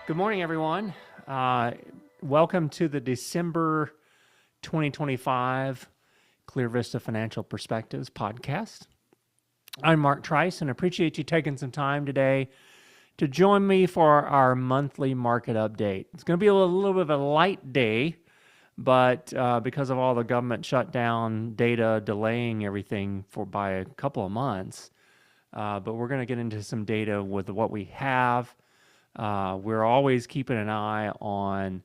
Good morning, everyone. Welcome to the December 2025 ClearVista Financial Perspectives podcast. I'm Mark Trice, and I appreciate you taking some time today to join me for our monthly market update. It's going to be a little bit of a light day, but because of all the government shutdown data delaying everything by a couple of months, but we're going to get into some data with what we have. We're always keeping an eye on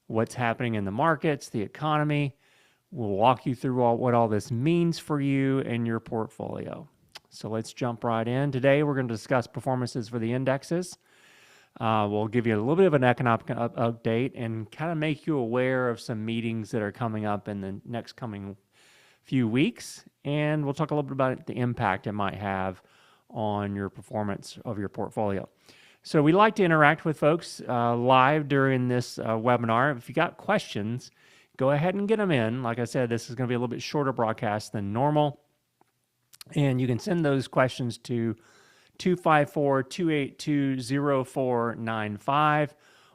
what's happening in the markets, the economy. We'll walk you through what all this means for you and your portfolio. So let's jump right in. Today, we're going to discuss performances for the indexes. We'll give you a little bit of an economic update and kind of make you aware of some meetings that are coming up in the next coming few weeks. And we'll talk a little bit about the impact it might have on your performance of your portfolio. So we like to interact with folks live during this webinar. If you got questions, go ahead and get them in. Like I said, this is going to be a little bit shorter broadcast than normal. And you can send those questions to 254-282-0495,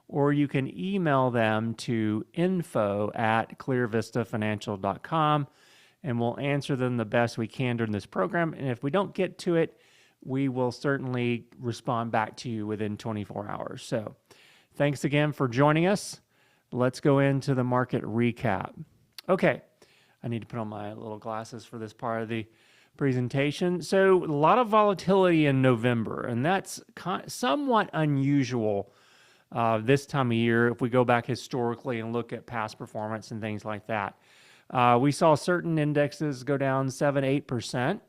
or you can email them to info@clearvistafinancial.com, and we'll answer them the best we can during this program. And if we don't get to it, we will certainly respond back to you within 24 hours. So thanks again for joining us. Let's go into the market recap. Okay, I need to put on my little glasses for this part of the presentation. So a lot of volatility in November, and that's somewhat unusual this time of year if we go back historically and look at past performance and things like that. We saw certain indexes go down 7-8%.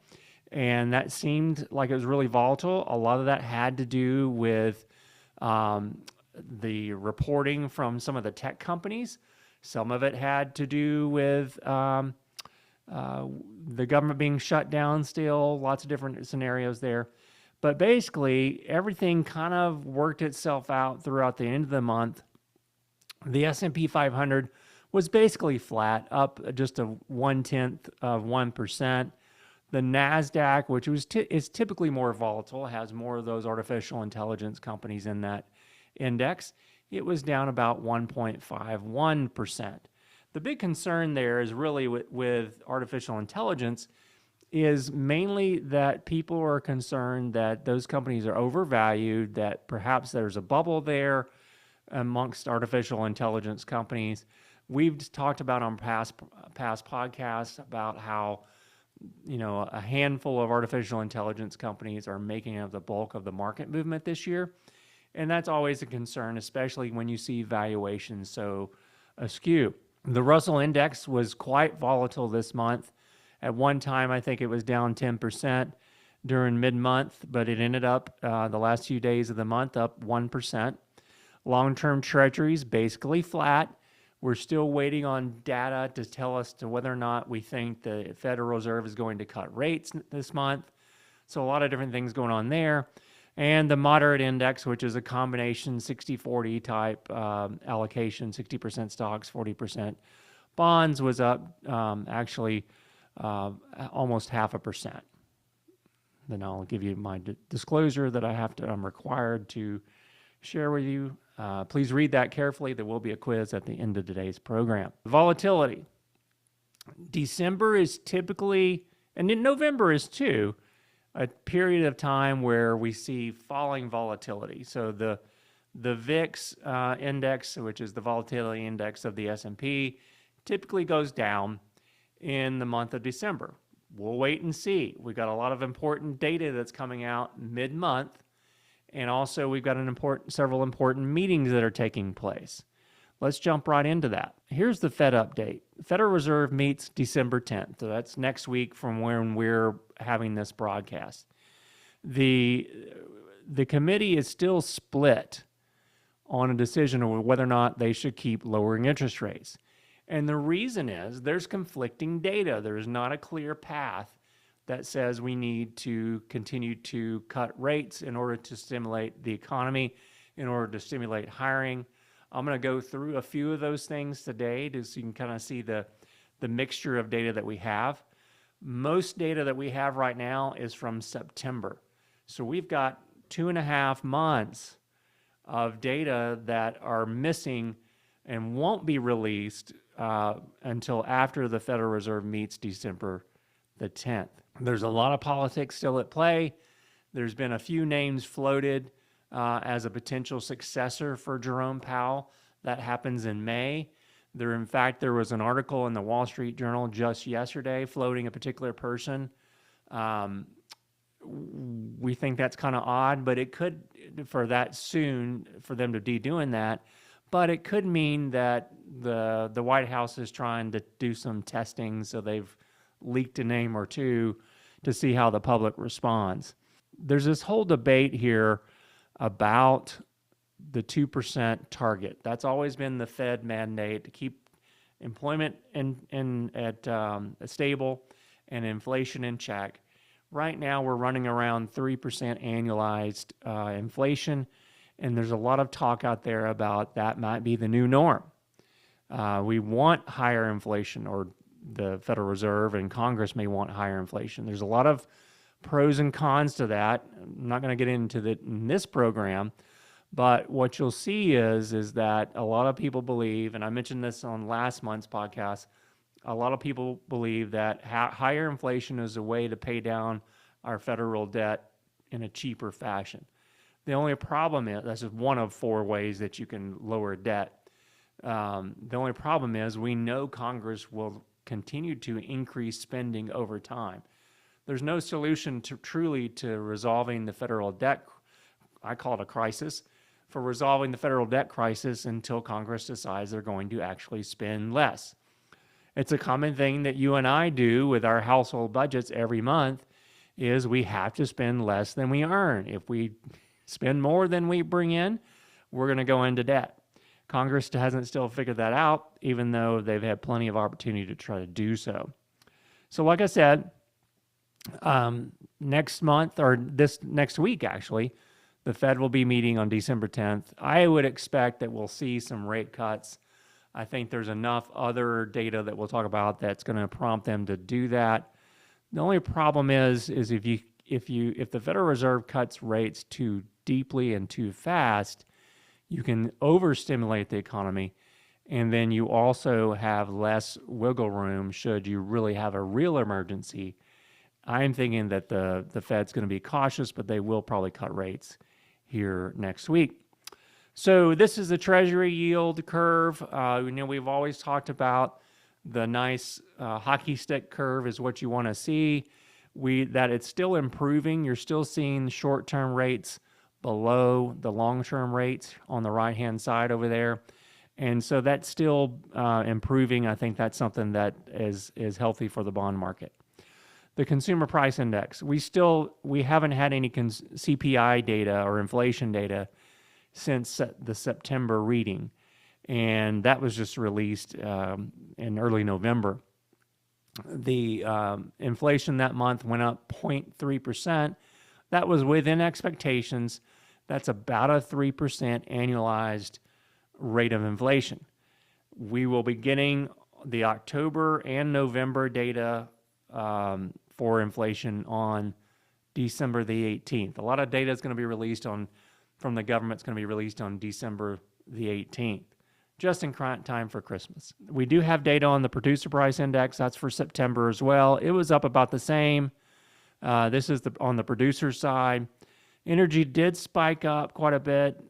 And that seemed like it was really volatile. A lot of that had to do with the reporting from some of the tech companies. Some of it had to do with the government being shut down still, lots of different scenarios there. But basically, everything kind of worked itself out throughout the end of the month. The S&P 500 was basically flat, up just a 0.1%. The NASDAQ, which is typically more volatile, has more of those artificial intelligence companies in that index. It was down about 1.51%. The big concern there is really with artificial intelligence is mainly that people are concerned that those companies are overvalued, that perhaps there's a bubble there amongst artificial intelligence companies. We've talked about on past podcasts about how a handful of artificial intelligence companies are making up the bulk of the market movement this year. And that's always a concern, especially when you see valuations so askew. The Russell Index was quite volatile this month. At one time, I think it was down 10% during mid-month, but it ended up the last few days of the month up 1%. Long-term treasuries basically flat. We're still waiting on data to tell us to whether or not we think the Federal Reserve is going to cut rates this month. So a lot of different things going on there. And the moderate index, which is a combination 60-40 type allocation, 60% stocks, 40% bonds, was up actually almost 0.5%. Then I'll give you my disclosure that I'm required to share with you. Please read that carefully. There will be a quiz at the end of today's program. Volatility. December is typically, and in November is too, a period of time where we see falling volatility. So the VIX index, which is the volatility index of the S&P, typically goes down in the month of December. We'll wait and see. We've got a lot of important data that's coming out mid-month. And also, we've got several important meetings that are taking place. Let's jump right into that. Here's the Fed update. The Federal Reserve meets December 10th. So that's next week from when we're having this broadcast. The committee is still split on a decision of whether or not they should keep lowering interest rates. And the reason is there's conflicting data. There's not a clear path that says we need to continue to cut rates in order to stimulate the economy, in order to stimulate hiring. I'm going to go through a few of those things today so you can kind of see the mixture of data that we have. Most data that we have right now is from September. So we've got 2.5 months of data that are missing and won't be released until after the Federal Reserve meets December the 10th. There's a lot of politics still at play. There's been a few names floated as a potential successor for Jerome Powell. That happens in May. In fact, there was an article in the Wall Street Journal just yesterday floating a particular person. We think that's kind of odd, but it could, for that soon, for them to be doing that. But it could mean that the White House is trying to do some testing, so they've leaked a name or two to see how the public responds. There's this whole debate here about the 2% target. That's always been the Fed mandate, to keep employment stable and inflation in check. Right now, we're running around 3% annualized inflation, and there's a lot of talk out there about that might be the new norm. We want higher inflation, or the Federal Reserve and Congress may want higher inflation. There's a lot of pros and cons to that. I'm not going to get into that in this program, but what you'll see is that a lot of people believe, and I mentioned this on last month's podcast, a lot of people believe that higher inflation is a way to pay down our federal debt in a cheaper fashion. The only problem is, that's just one of 4 ways that you can lower debt. The only problem is we know Congress will continue to increase spending over time. There's no solution truly to resolving the federal debt, I call it a crisis, for resolving the federal debt crisis until Congress decides they're going to actually spend less. It's a common thing that you and I do with our household budgets every month, is we have to spend less than we earn. If we spend more than we bring in, we're going to go into debt. Congress hasn't still figured that out, even though they've had plenty of opportunity to try to do so. So like I said, next month, or this next week actually, the Fed will be meeting on December 10th. I would expect that we'll see some rate cuts. I think there's enough other data that we'll talk about that's going to prompt them to do that. The only problem is if the Federal Reserve cuts rates too deeply and too fast, you can overstimulate the economy, and then you also have less wiggle room should you really have a real emergency. I'm thinking that the Fed's going to be cautious, but they will probably cut rates here next week. So this is the Treasury yield curve. We've always talked about the nice hockey stick curve is what you want to see. That it's still improving. You're still seeing short-term rates below the long-term rates on the right-hand side over there. And so that's still improving. I think that's something that is healthy for the bond market. The Consumer Price Index, we haven't had any CPI data or inflation data since the September reading, and that was just released in early November. The inflation that month went up 0.3%. That was within expectations. That's about a 3% annualized rate of inflation. We will be getting the October and November data for inflation on December the 18th. A lot of data is going to be released from the government. It's going to be released on December the 18th, just in time for Christmas. We do have data on the Producer Price Index. That's for September as well. It was up about the same. This is on the producer side. Energy did spike up quite a bit.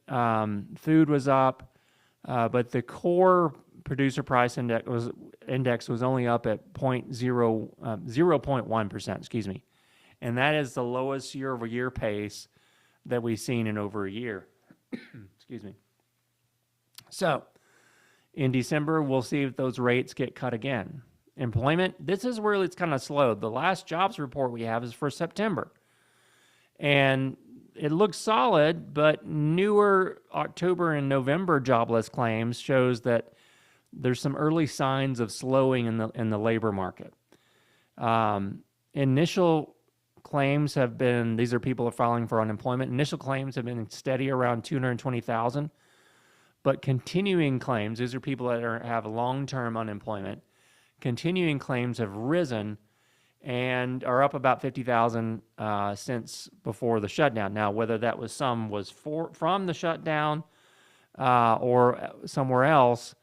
Food was up, but the core Producer Price Index was only up at 0.1%, excuse me. And that is the lowest year-over-year pace that we've seen in over a year. Excuse me. So, in December, we'll see if those rates get cut again. Employment, this is where it's kind of slow. The last jobs report we have is for September. And it looks solid, but newer October and November jobless claims shows that there's some early signs of slowing in the labor market. Initial claims have been, these are people filing for unemployment. Initial claims have been steady around 220,000, but continuing claims, these are people that have long-term unemployment. Continuing claims have risen, and are up about 50,000 since before the shutdown. Now, whether that was from the shutdown or somewhere else,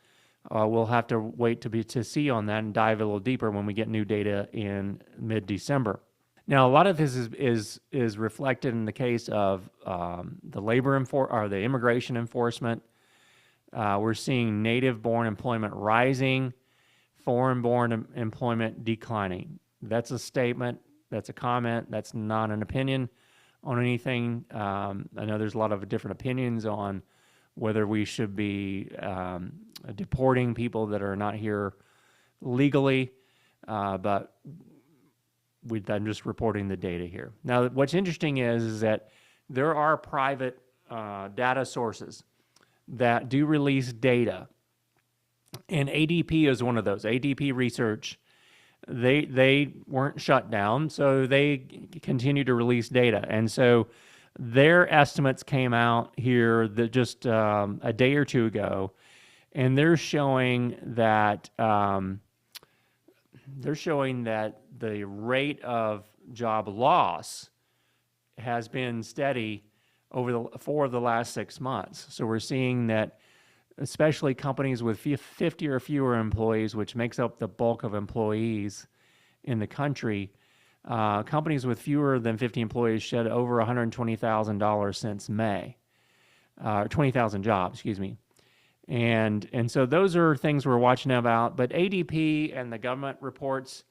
we'll have to wait to see on that and dive a little deeper when we get new data in mid-December. Now, a lot of this is reflected in the case of the immigration enforcement. We're seeing native-born employment rising, foreign-born employment declining. That's a statement. That's a comment. That's not an opinion on anything. I know there's a lot of different opinions on whether we should be deporting people that are not here legally, but I'm just reporting the data here. Now, what's interesting is that there are private data sources that do release data, and ADP is one of those. ADP Research, they weren't shut down, so they continue to release data, and so their estimates came out here just a day or two ago, and they're showing that the rate of job loss has been steady for the last 6 months. So we're seeing that, especially companies with 50 or fewer employees, which makes up the bulk of employees in the country, companies with fewer than 50 employees shed over $120,000 since May, 20,000 jobs, excuse me. And so those are things we're watching about. But ADP and the government reports,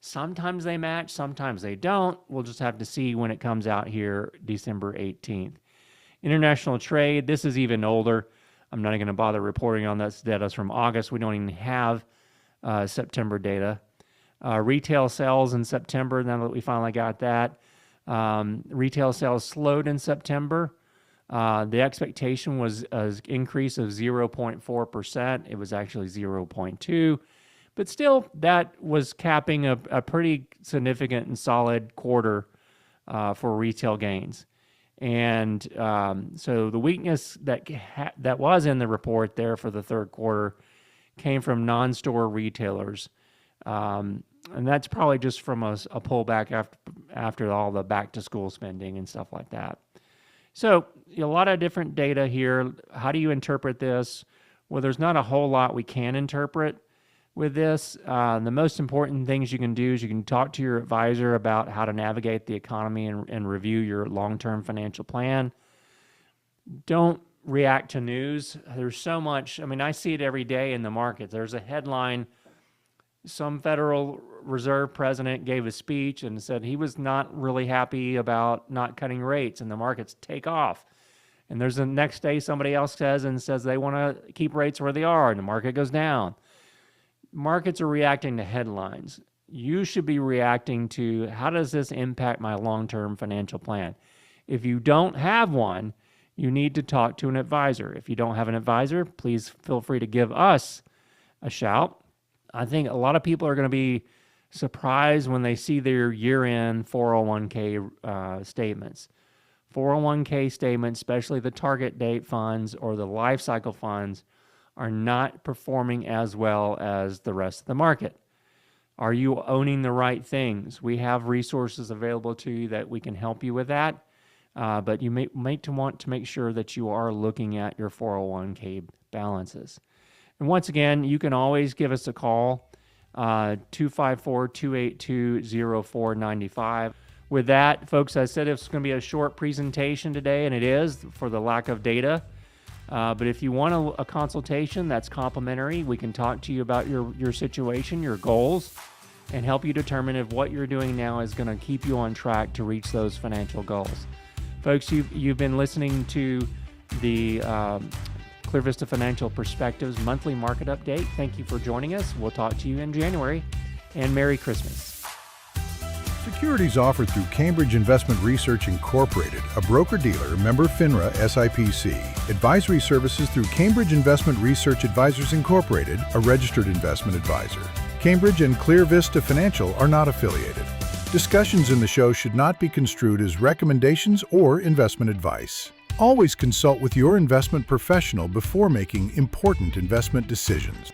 sometimes they match, sometimes they don't. We'll just have to see when it comes out here December 18th. International trade, this is even older. I'm not going to bother reporting on this data from August. We don't even have September data. Retail sales in September, now that we finally got that. Retail sales slowed in September. The expectation was an increase of 0.4%. It was actually 0.2%. But still, that was capping a pretty significant and solid quarter for retail gains. And so the weakness that was in the report there for the third quarter came from non-store retailers. And that's probably just from a pullback after all the back-to-school spending and stuff like that. So a lot of different data here. How do you interpret this? Well, there's not a whole lot we can interpret with this. The most important things you can do is you can talk to your advisor about how to navigate the economy and review your long-term financial plan. Don't react to news. There's so much. I mean, I see it every day in the markets. There's a headline. Some Federal Reserve president gave a speech and said he was not really happy about not cutting rates, and the markets take off. And there's the next day somebody else says they want to keep rates where they are, and the market goes down. Markets are reacting to headlines. You should be reacting to, how does this impact my long-term financial plan? If you don't have one, you need to talk to an advisor. If you don't have an advisor, please feel free to give us a shout. I think a lot of people are going to be surprised when they see their year-end 401k statements. 401k statements, especially the target date funds or the life cycle funds, are not performing as well as the rest of the market. Are you owning the right things? We have resources available to you that we can help you with that, but you may want to make sure that you are looking at your 401k balances. And once again, you can always give us a call, 254-282-0495. With that, folks, I said it's going to be a short presentation today, and it is for the lack of data. But if you want a consultation, that's complimentary. We can talk to you about your situation, your goals, and help you determine if what you're doing now is going to keep you on track to reach those financial goals. Folks, you've been listening to the ClearVista Financial Perspectives monthly market update. Thank you for joining us. We'll talk to you in January, and Merry Christmas. Securities offered through Cambridge Investment Research Incorporated, a broker-dealer, member FINRA SIPC. Advisory services through Cambridge Investment Research Advisors Incorporated, a registered investment advisor. Cambridge and ClearVista Financial are not affiliated. Discussions in the show should not be construed as recommendations or investment advice. Always consult with your investment professional before making important investment decisions.